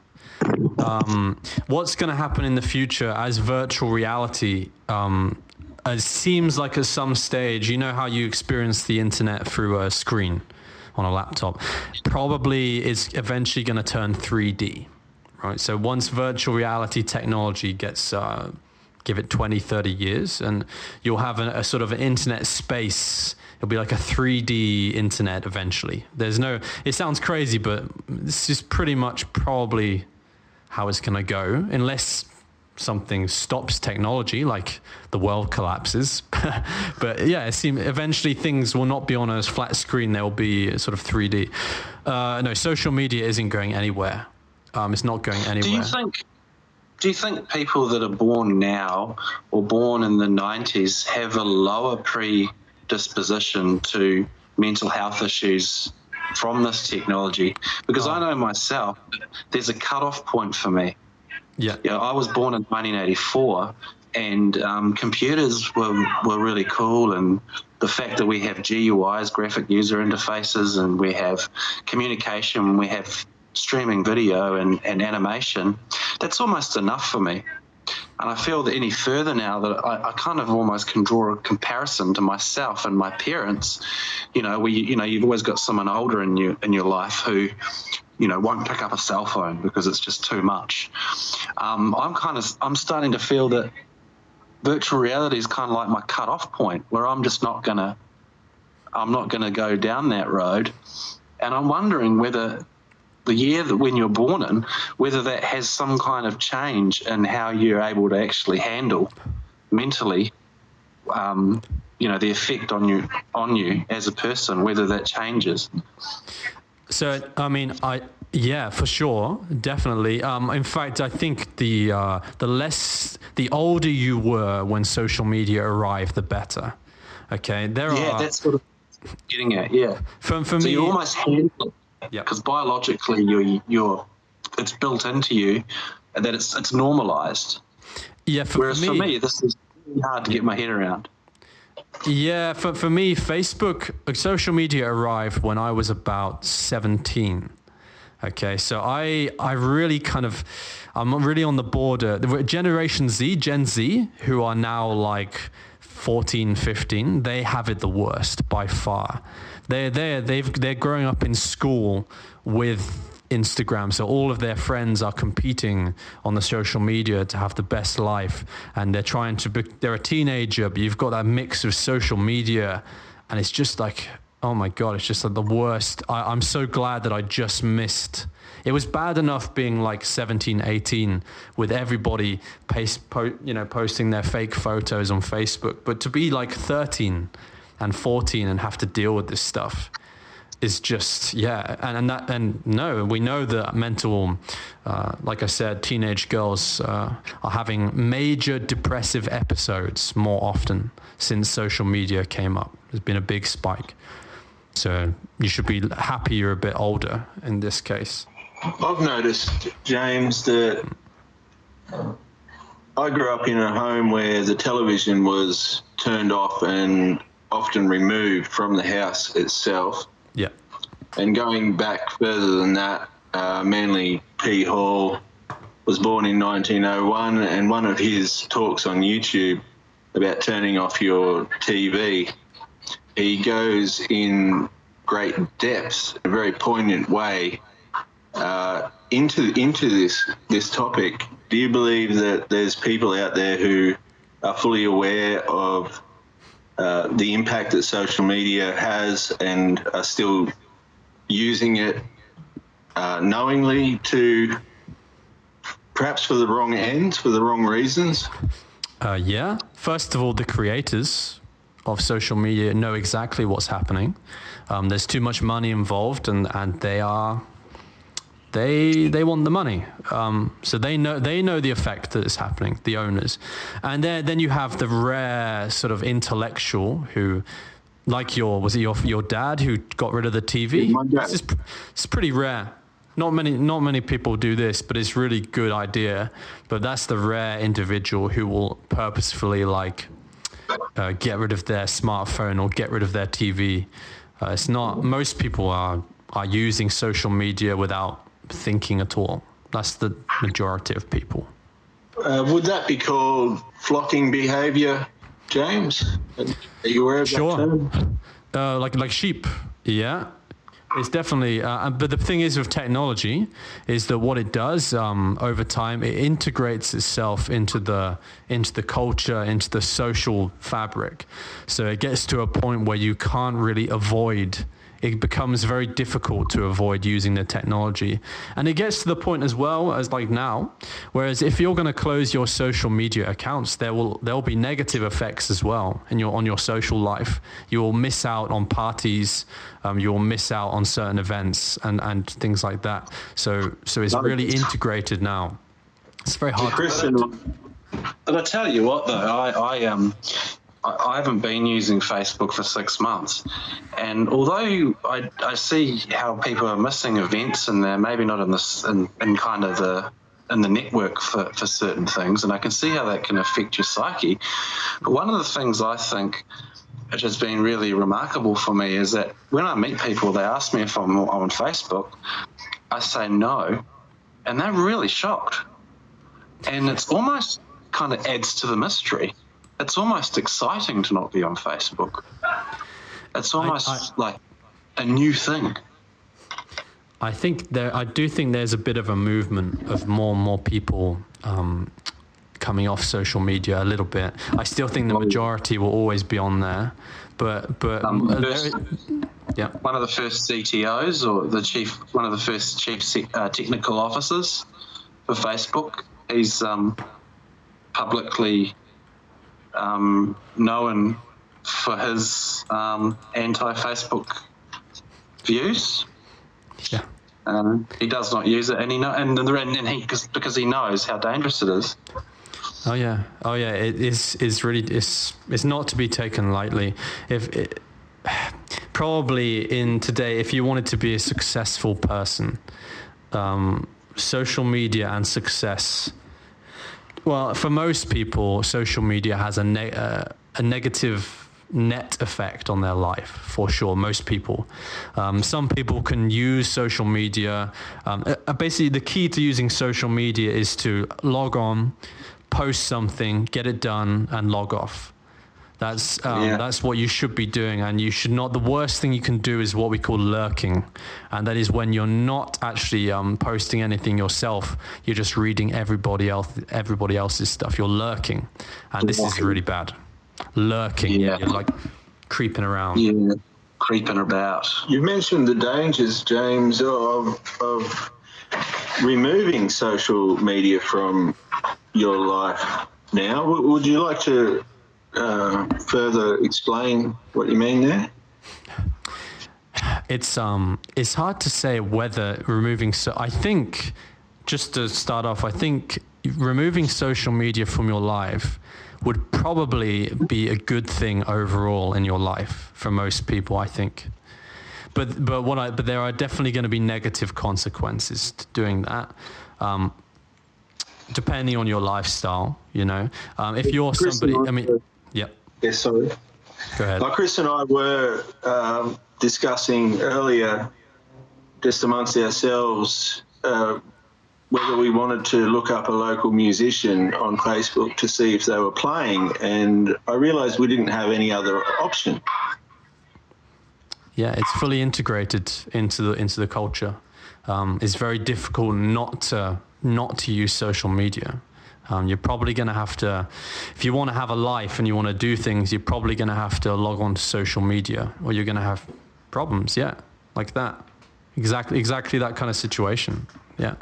A: What's going to happen in the future as virtual reality? It seems like at some stage, you know how you experience the internet through a screen on a laptop, probably it's eventually going to turn 3D, right? So once virtual reality technology gets, give it 20, 30 years, and you'll have a sort of an internet space. It'll be like a 3D internet eventually. It sounds crazy, but this is pretty much probably how it's going to go, unless something stops technology, like the world collapses. But yeah, it seems eventually things will not be on a flat screen. They'll be sort of 3D. No, social media isn't going anywhere. It's not going anywhere.
C: Do you think people that are born now or born in the 90s have a lower predisposition to mental health issues from this technology? Because I know myself, there's a cutoff point for me.
A: Yeah.
C: I was born in 1984, and computers were really cool, and the fact that we have GUIs, graphic user interfaces, and we have communication, we have streaming video and animation, that's almost enough for me. And I feel that any further now, that I kind of almost can draw a comparison to myself and my parents. You've always got someone older in your life who, won't pick up a cell phone because it's just too much. I'm starting to feel that virtual reality is kind of like my cut-off point, where I'm just not going to I'm not going to go down that road. And I'm wondering whether the year that when you're born in, whether that has some kind of change in how you're able to actually handle mentally, the effect on you as a person, whether that changes.
A: So, I mean, yeah, for sure, definitely. In fact, I think the older you were when social media arrived, the better. Okay,
C: that's what I'm getting at. Yeah,
A: for
C: so
A: me,
C: you almost handle it,
A: yeah,
C: because biologically it's built into you, and that it's normalized.
A: Yeah,
C: whereas for me, this is really hard to get my head around.
A: Yeah, for me, social media arrived when I was about 17. Okay, so I really I'm really on the border. Generation Z, Gen Z, who are now like 14, 15, they have it the worst by far. They're growing up in school with Instagram, so all of their friends are competing on the social media to have the best life, and they're a teenager, but you've got that mix of social media, and it's just like, oh my God, it's just like the worst. I'm so glad that I just missed. It was bad enough being like 17, 18 with everybody posting their fake photos on Facebook, but to be like 13 and 14 and have to deal with this stuff is just, yeah. And no, we know that mental, like I said, teenage girls are having major depressive episodes more often since social media came up. There's been a big spike. So you should be happy you're a bit older in this case.
B: I've noticed, James, that I grew up in a home where the television was turned off and often removed from the house itself.
A: Yeah.
B: And going back further than that, Manly P. Hall was born in 1901, and one of his talks on YouTube about turning off your TV, he goes in great depth, a very poignant way, into this topic. Do you believe that there's people out there who are fully aware of the impact that social media has and are still using it knowingly to perhaps for the wrong ends, for the wrong reasons?
A: Yeah. First of all, the creators of social media know exactly what's happening. There's too much money involved, and they want the money. So they know the effect that is happening, the owners. And then you have the rare sort of intellectual who, like was it your dad who got rid of the TV?
B: My dad.
A: It's pretty rare. Not many people do this, but it's really good idea. But that's the rare individual who will purposefully get rid of their smartphone or get rid of their TV. It's not, most people are using social media without thinking at all. That's the majority of people.
B: Would that be called flocking behavior, James? Are you aware of that term?
A: Like sheep, yeah. It's definitely, but the thing is with technology is that what it does over time, it integrates itself into the culture, into the social fabric. So it gets to a point where you can't really avoid. It becomes very difficult to avoid using the technology. And it gets to the point as well as like now, whereas if you're going to close your social media accounts, there'll be negative effects as well on your social life. You will miss out on parties, you will miss out on certain events and things like that. So it's really integrated now. It's very hard.
C: But I tell you what though, I haven't been using Facebook for 6 months, and although I see how people are missing events and they're maybe not in the network for certain things, and I can see how that can affect your psyche. But one of the things I think which has been really remarkable for me is that when I meet people, they ask me if I'm on Facebook, I say no, and they're really shocked, and it's almost kind of adds to the mystery. It's almost exciting to not be on Facebook. It's almost like a new thing.
A: I do think there's a bit of a movement of more and more people kind coming off social media a little bit. I still think the majority will always be on there, but yeah.
C: One of the first CTOs, or one of the first chief technical officers for Facebook, he's publicly known for his anti-Facebook views.
A: Yeah.
C: He does not use it, and because he knows how dangerous it is.
A: Oh yeah. It is really it's not to be taken lightly. Probably in today, if you wanted to be a successful person, social media and success. Well, for most people, social media has a negative net effect on their life, for sure. Most people. Some people can use social media. Basically, the key to using social media is to log on, post something, get it done, and log off. That's what you should be doing, and you should not. The worst thing you can do is what we call lurking, and that is when you're not actually posting anything yourself. You're just reading everybody else's stuff. You're lurking, and this is really bad. Lurking, you're like creeping around.
C: Yeah, creeping about.
B: You mentioned the dangers, James, of removing social media from your life now. Would you like to further explain what you mean there?
A: It's hard to say whether removing. I think, just to start off, I think removing social media from your life would probably be a good thing overall in your life for most people, I think. But there are definitely going to be negative consequences to doing that, depending on your lifestyle. If you're somebody, yep.
B: Yes, sorry.
A: Go ahead.
B: Chris and I were discussing earlier, just amongst ourselves, whether we wanted to look up a local musician on Facebook to see if they were playing, and I realised we didn't have any other option.
A: Yeah, it's fully integrated into the culture. It's very difficult not to use social media. You're probably going to have to, if you want to have a life and you want to do things, you're probably going to have to log on to social media, or you're going to have problems. Yeah, like that. Exactly that kind of situation. Yeah.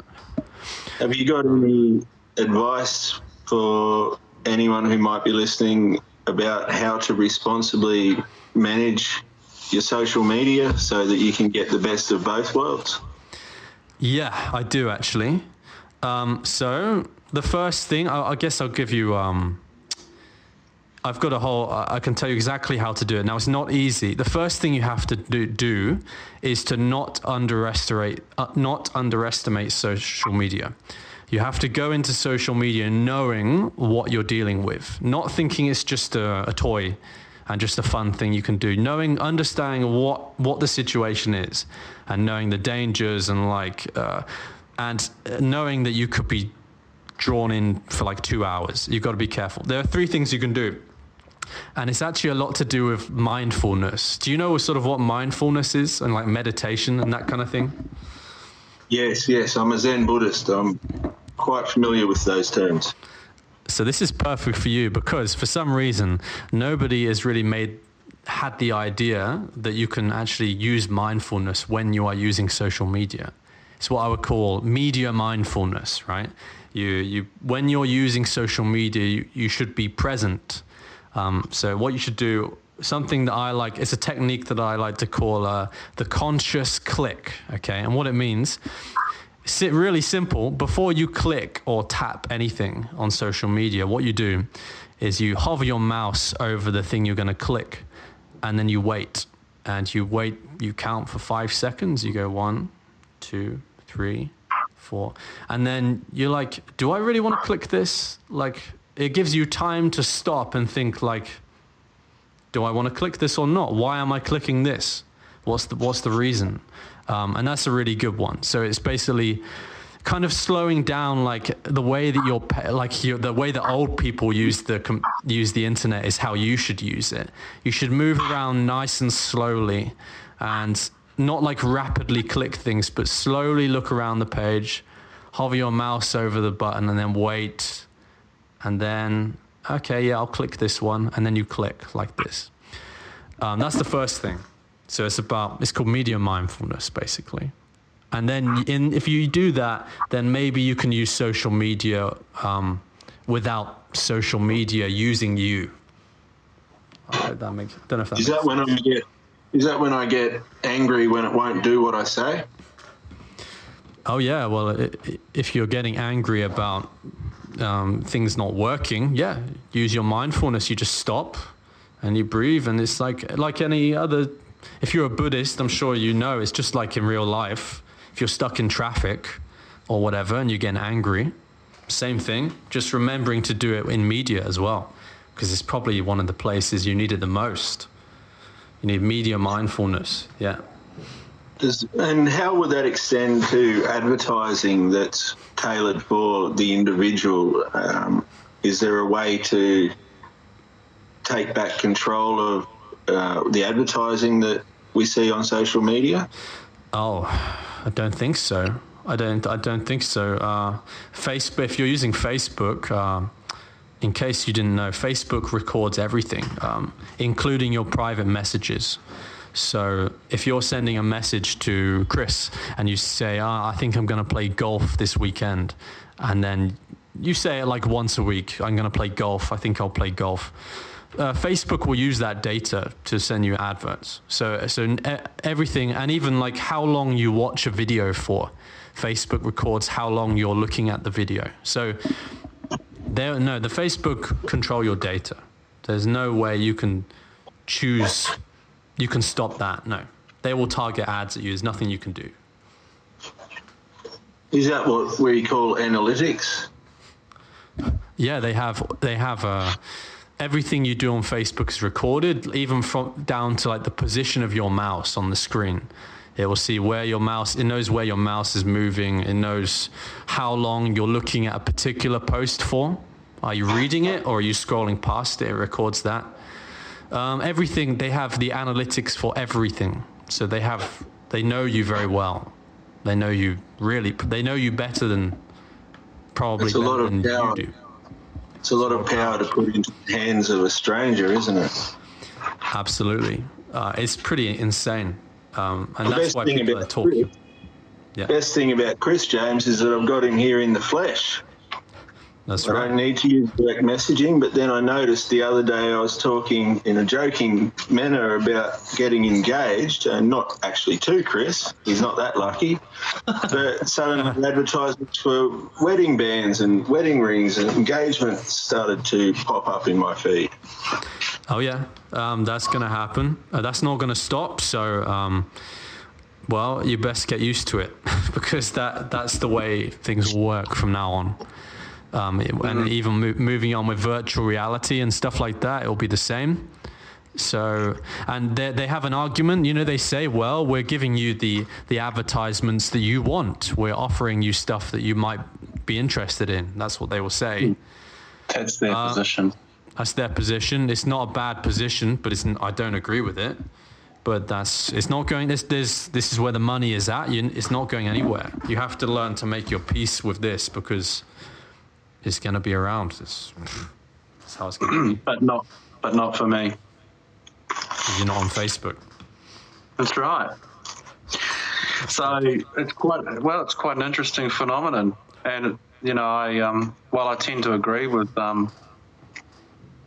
B: Have you got any advice for anyone who might be listening about how to responsibly manage your social media so that you can get the best of both worlds?
A: Yeah, I do actually. So the first thing, I guess I'll give you, I've got I can tell you exactly how to do it. Now, it's not easy. The first thing you have to do is to not underestimate social media. You have to go into social media knowing what you're dealing with, not thinking it's just a toy and just a fun thing you can do. Understanding what the situation is, and knowing the dangers, and and knowing that you could be drawn in for 2 hours. You've got to be careful. There are 3 things you can do. And it's actually a lot to do with mindfulness. Do you know sort of what mindfulness is, and meditation and that kind of thing?
B: Yes. I'm a Zen Buddhist. I'm quite familiar with those terms.
A: So this is perfect for you, because for some reason, nobody has really had the idea that you can actually use mindfulness when you are using social media. It's what I would call media mindfulness, right? When you're using social media, you should be present. So what you should do, something that I like, it's a technique that I like to call the conscious click, okay? And what it means, really simple. Before you click or tap anything on social media, what you do is you hover your mouse over the thing you're going to click, and then you wait. And you count for 5 seconds. You go 1, 2, 3, 4. And then you're like, do I really want to click this? It gives you time to stop and think do I want to click this or not? Why am I clicking this? What's the reason? And that's a really good one. So it's basically kind of slowing down, the way that the way that old people use the internet is how you should use it. You should move around nice and slowly, and not rapidly click things, but slowly look around the page, hover your mouse over the button, and then wait. and then, okay, yeah, I'll click this one, and then you click like this. That's the first thing. So it's called media mindfulness, basically. And then if you do that, then maybe you can use social media without social media using you. I hope that makes. Don't know if that.
B: Is that when I get angry when it won't do what I say?
A: Oh yeah. Well, if you're getting angry about things not working, yeah, use your mindfulness. You just stop and you breathe, and it's like any other. If you're a Buddhist, I'm sure you know it's just like in real life. If you're stuck in traffic or whatever and you're getting angry, same thing, just remembering to do it in media as well, because it's probably one of the places you need it the most. You need media mindfulness, yeah.
B: And how would that extend to advertising that's tailored for the individual? Is there a way to take back control of the advertising that we see on social media?
A: Oh, I don't think so. I don't think so. Facebook. If you're using Facebook, in case you didn't know, Facebook records everything, including your private messages. So if you're sending a message to Chris and you say, I think I'm going to play golf this weekend, and then you say it like once a week, I'm going to play golf. I think I'll play golf. Facebook will use that data to send you adverts. So everything, and even like how long you watch a video for, Facebook records how long you're looking at the video. So the Facebook control your data. There's no way you can choose, you can stop that. No, they will target ads at you. There's nothing you can do.
B: Is that what we call analytics?
A: Yeah, they have everything you do on Facebook is recorded, even from down to like the position of your mouse on the screen. It will see where your mouse, it knows where your mouse is moving. It knows how long you're looking at a particular post for. Are you reading it or are you scrolling past it? It records that. Everything, they have the analytics for everything. So they know you very well. They know you better than probably better than you do.
B: It's a lot of power to put into the hands of a stranger, isn't it?
A: Absolutely. It's pretty insane. And that's why people are talking.
B: The best thing about Chris, James, is that I've got him here in the flesh.
A: That's right.
B: I don't need to use direct messaging, but then I noticed the other day I was talking in a joking manner about getting engaged, and not actually to Chris. He's not that lucky. But suddenly advertisements for wedding bands and wedding rings and engagements started to pop up in my feed.
A: Oh, yeah. That's going to happen. That's not going to stop. So, well, you best get used to it because that's the way things will work from now on. And even moving on with virtual reality and stuff like that, it'll be the same. So, and they have an argument, they say, well, we're giving you the advertisements that you want. We're offering you stuff that you might be interested in. That's what they will say.
C: That's their position.
A: That's their position. It's not a bad position, but I don't agree with it. But it's not going, this is where the money is at. It's not going anywhere. You have to learn to make your peace with this because it's going to be around. That's how it's going to be.
C: But not for me.
A: You're not on Facebook.
C: That's right. So it's quite an interesting phenomenon, and while I tend to agree with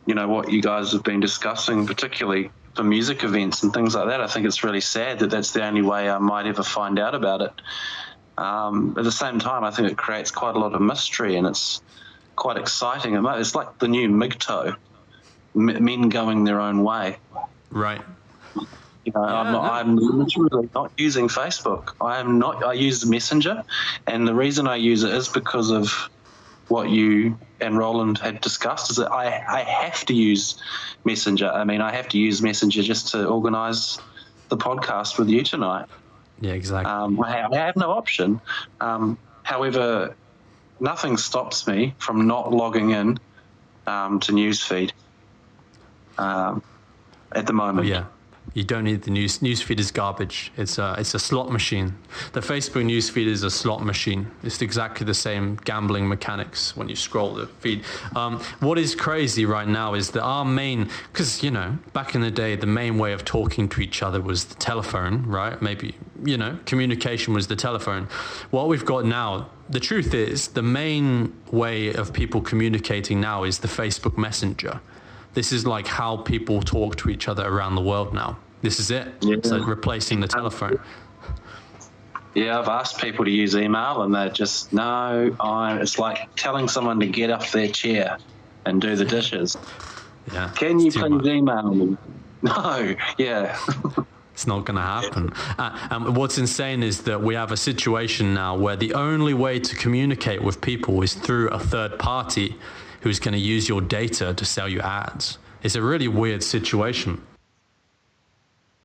C: what you guys have been discussing, particularly for music events and things like that, I think it's really sad that that's the only way I might ever find out about it. At the same time, I think it creates quite a lot of mystery, and it's quite exciting. It's like the new MGTOW, men going their own way.
A: Right.
C: I'm literally not using Facebook. I use Messenger, and the reason I use it is because of what you and Roland had discussed, is that I have to use Messenger. I have to use Messenger just to organise the podcast with you tonight.
A: Yeah, exactly.
C: I have no option. However, nothing stops me from not logging in to Newsfeed at the moment.
A: Oh, yeah. You don't need the newsfeed is garbage. It's a slot machine. The Facebook newsfeed is a slot machine. It's exactly the same gambling mechanics when you scroll the feed. What is crazy right now is that our main, because, back in the day, the main way of talking to each other was the telephone, right? Maybe, communication was the telephone. What we've got now, the truth is, the main way of people communicating now is the Facebook Messenger. This is like how people talk to each other around the world now. This is it.
C: Yeah.
A: It's like replacing the telephone.
C: Yeah, I've asked people to use email and they're just, no, it's like telling someone to get off their chair and do the dishes.
A: Yeah.
C: Can you please email me? No, yeah.
A: It's not going to happen. And what's insane is that we have a situation now where the only way to communicate with people is through a third party who's going to use your data to sell you ads. It's a really weird situation.